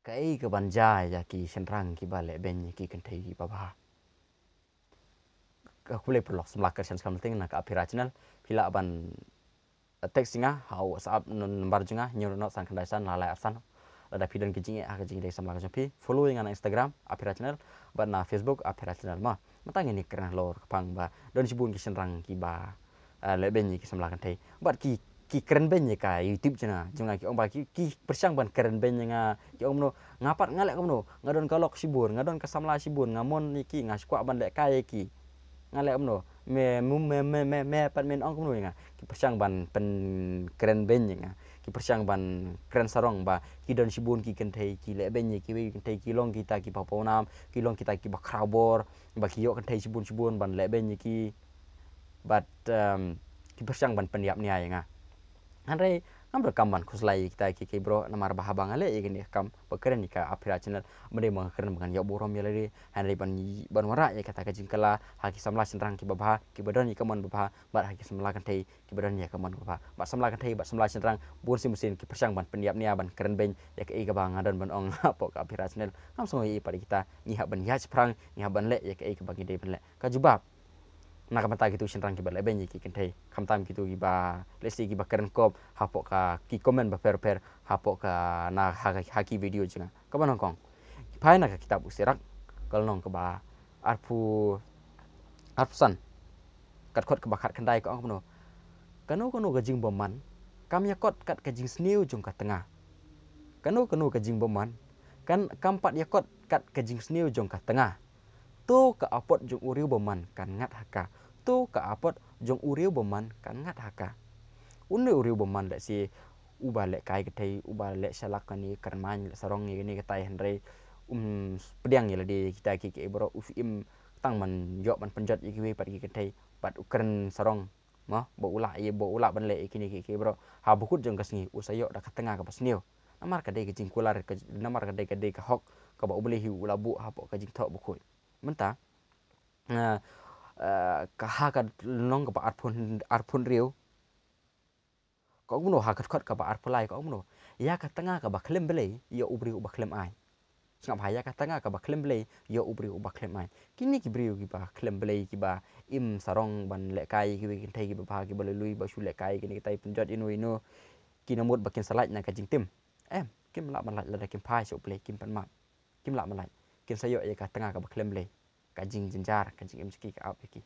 Kai ke banja ya ki senrang ki bale ben ki kentai ki baba. Ka kule perlok semlak kersen penting nak apira channel pila ban teks singa hau saat nomor junga nyuruh sang kendai san lalai arsan ada pidan kijing a kijing dei semlak jampi following ana Instagram apira channel ban na Facebook apira channel ma matang ini kerana lor kepang ba don sibun ki senrang ki ba le ben ki semlak kentai bat ki keren ben ka YouTube jena junga ki ong ba ki persiang ban keren ben nga ki ong no ngapat ngalek kom no ngadon kalok sibun ngadon kasamla sibun ngamon niki ngaskwa ban lek kai ki ngalek kom no me pan men ong kom no nga ki persiang ban pen keren ben nga ki persiang ban keren sarong ba ki don sibun ki kentai ki le ben ki we kentai ki long kita ki paponam ki long kita ki bakrabor ba ki yo kentai sibun ban le ben ki bat ki persiang ban pendiap ni ay nga Andre am rekaman kuslai kita ki bro namar bahabang ale igini kam bekeren ka apira channel mede mang keren bangan ya borom ya lari Andre ban wara ya kata ka jingkala haki samla senrang ki babha ki badon ni kamon babha bat haki samla kan thei ki badon ya kamon babha bat samla kan thei bat samla senrang bun sim mesin ki persang ban pendiap nia ban keren ben ya ke ga bang adan ban ong apo ka apira channel kam so i pada kita ngiha ban ya sprang ngiha ban le ya ke bagi dei ban le ka jubab nak mata gitu senrang ki bale ben ki kentai kamtam gitu ki ba lesi ki ba keren kop hapok ka ki komen ba per hapok ka na haki video jinga ka ba nongkong pai na ka kitab usirak kal nong ka ba arpu arpsan kat kot ka ba khat kendai ko ong no kanu ga jing boman kam yakot kat ka jing sniu jung ka tengah kanu ka jing boman kan kampat yakot kat ka jing sniu jung ka tengah tu ka apot jung uriu boman kan ngat haka tu ka apot jung uriu boman kan ngat haka unne uriu boman le si uba le kai ketai uba le salak kani karman le sarong ni ketai henry pediang ya di kita ki bro im tang man yo man penjat iki we pat ki ketai pat ukren sarong ma bo ula ban le kini ki bro ha bukut jung kasni usayo da katengah ka pasnio namar ka dei ke jingkular ka namar ka dei ka hok ka ba ubli hi ula bu ha po ka jing thok bukut menta ka nong ka arpun riu ko gno ha kot ka ba arpulai ko gno ya ka tengah ka ba klem bele ya ubri ba klem ai ngap haya ka tengah ka ba klem bele ya ubri ba klem ai kini ki briu ki ba klem bele ki ba im sarong ban le kai ki kin thai ki ba ki ba lui ba shu le kai kini tai punjat inu ki namut bakin salaj na ka jing tim kim la ban la kim pai so ple kim pan ma kim la ban kin sayo ya ka tengah ka ba klem bele ka jing jenjar ka jing im ski ka ap ki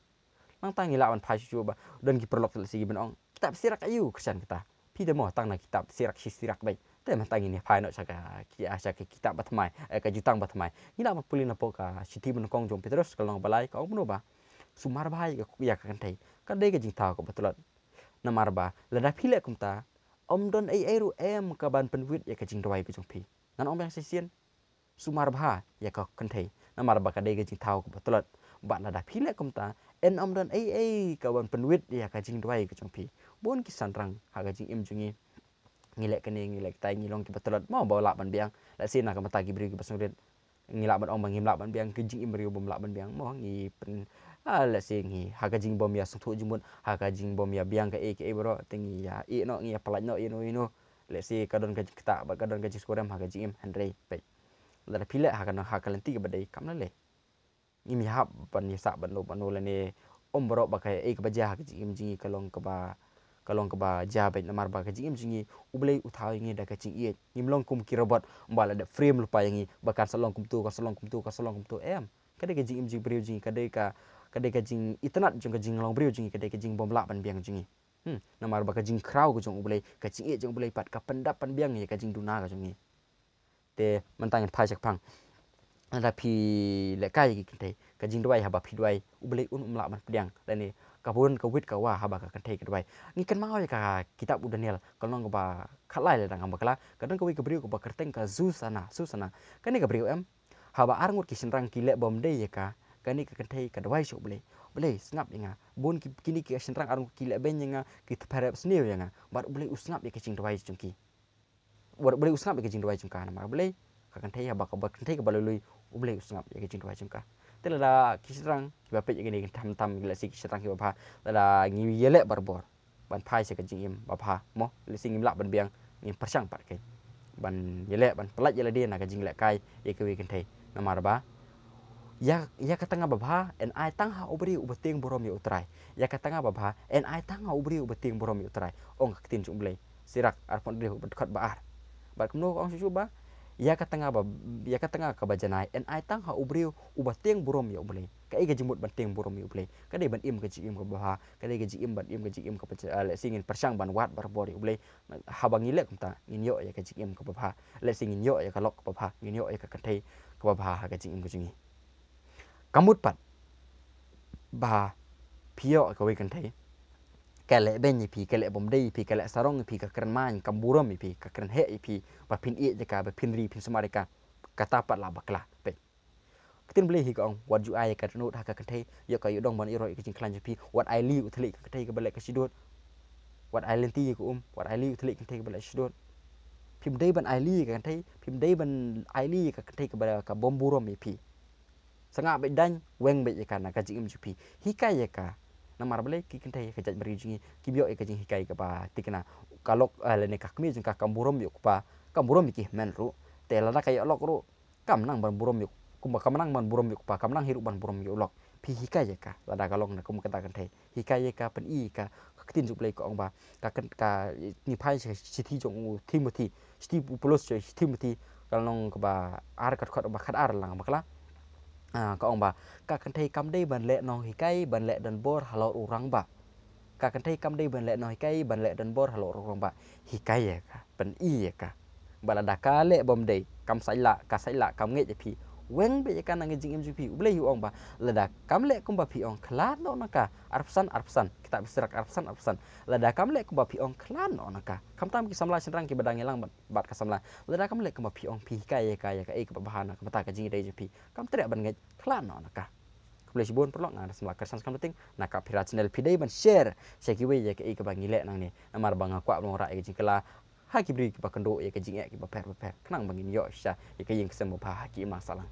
mang tangi la ban pai shu ba don ki perlok le sigi ben ong kitab sirak ayu kesan kita pi demo tang na kitab sirak baik te mang tangi ni pai no saka kitab batmai ka jutang batmai ni la pulin na poka siti ben kong jom petrus kalong balai ka ong ba sumar bahai ka ya ka kantai ka de ka jing ta ko betulat namar ba la da pile kumta om don ai ru em ka ban penwit ya ka jing dawai ka jong pi nan om yang sesien sumar bah ya ka kantai namar ba ka de ka jing ta ko betulat ba la da pile kumta en om don ai ka ban penwit ya ka jing dawai ka jong pi bon ki sanrang ha ka jing im jungi ngilek kene ngilek tai ngilong ki betulat mau bawa ban biang la sina ka mata ki bri ki pasungret ngilak ban ong bang ngilak ban biang ki jing im riu bom lak ban biang mo ngi pen la se ngi ha ka jing bom ya sung thu jumun ha ka jing bom ya biang ka e bro tingi ya no ngi palaj no ino le se ka don ka kita ba ka don ka jing skorem ha ka jing im handrei pe la pile ha ka lenti ka badai kam le ngim ya ban ya sa ban lo le ne om bro ba ka e ka baja ha ka jing im jingi kalong ka ba jabe namar ba ka jing im jingi ublei uthau ngi da ka jing ie ngimlong kum ki robot mbala da frame lupa yangi bakan salong kum tu em kade ka jing im jing breu jing kade ka jing itnat jing ka jing long breu jing kade ka jing bom la ban biang jingi namar ba ka jing krau ko jong ublei ka jing ie jong ublei pat ka pendap pan biang ye ka jing duna ka jongi te mentang phajak phang ada pi le kai ki kente ka jing dwai haba pi dwai ublei la ban pediang lani kabun ka wit ka wa haba ka kente ka dwai ni kan mau ya ka kitab Daniel kalong ka ba khalai le dang bakala kadang ka wi ka brio ka ba kerteng ka susana kan ni ka brio em haba arngut ki senrang ki le bom de ya ka kan ni ka kente ka dwai sho boleh sngap inga bun kini ki senrang arngut ki le ben nga ki tparep sniu ya nga bar boleh usngap ya ka jing dwai chungki bar boleh usngap ya ka jing dwai chungka na boleh ka kente haba ka ba kente ka balului ublei usngap ya ka jing dwai chungka tela kisrang ki bapet gini tam gila si kisrang ki bapha la ngi yele barbor ban phai se ka jing im bapha mo le sing im lak ban biang ngim persang pat ke ban yele ban pelat yele dia na ka jing le kai ye ke we kan thei namar ba ya ka tanga babha en ai tang ha ubri ubating borom yo utrai ya ka tanga babha en ai tang ha ubri ubating borom yo utrai ong ka tin jumble sirak arpon dia ubat khat baar ba kumno ong su ba ya ka tanga ba ya ka tanga ka bajanai en ai tang ha ubri ubating borom yo ble ka ai ga jimut banting borom yo ble ka dei ban im ka ji im ka babha ka dei ga ji im ban im ka ji im ka le singin persang ban wat bar bori ble ha bang ile kumta ngin yo ya ka ji im ka babha le singin yo ya ka lok ka babha ngin yo ya ka thei ka babha ha ka ji im ka jingi kamut pat ba pio ka we kan thei kele ben pi kele bom dei pi kele sarong pi ka kren man kamburam pi ka kren he pi ba pin e jaka ba pin ri pin samarika kata pat la bakla pe tin ble hi ka ong wat ju ai ka no ha ka kan thei yo ka yu dong ban iro ka jing klan pi wat ai li uthli ka thei ka bale ka sidot wat ai lenti ko wat ai li uthli ka thei ka bale sidot pim dei ban ai li ka kan thei pim dei ban ai li ka kan thei ka bale ka bom buram pi sanga be dan weng be ka na ka jing pi hikai ka namar bale ki kente ka jaj bari jingi ki bio ka jing hikai ka ba tikna kalok ale ne kakmi jing ka kamburom yo pa kamburom ki men ru te la ka yo lok ru kam nang ban burom yo kumba kam nang ban burom yo pa kam nang hiru ban burom yo lok pi hikai ka la da kalok na kum kata kente hikai ka pen i ka tin ju ble ko ong ba ka ni phai si thi jong timothy steve pulos timothy kalong ka ba ar kat khat ba khat ar lang bakla ka ong ba ka kan thei kam dei ban le nong hikai ban le dan bor halo urang ba ka kan thei kam dei ban le nong hikai ban le dan bor halo urang ba hikai ya ka ban i ya ka bala da ka le bom dei kam sai la kam nge pi weng be ka nang jing mgp ble yu ong ba lada kam le kum ba pi ong klan no naka arpsan kita bisrak arpsan lada kam le kum ba pi ong klan no naka kam tam ki samla senrang ki badang elang bat ka samla lada kam le kum ba pi ong pi ka ya ka e ka bahana ka mata ka jing dei pi kam tre ban nge klan no naka boleh sibun perlu ngada samla kersan kam penting naka pira channel pi dei ban share ki we ya ka e ka bang ile nang ni namar bang akwa no ra e jing kala ha ki bri ki ba kendo ya ka jing e ki ba per kenang bangin yo sha ya ka yin kesem ba ha ki masalah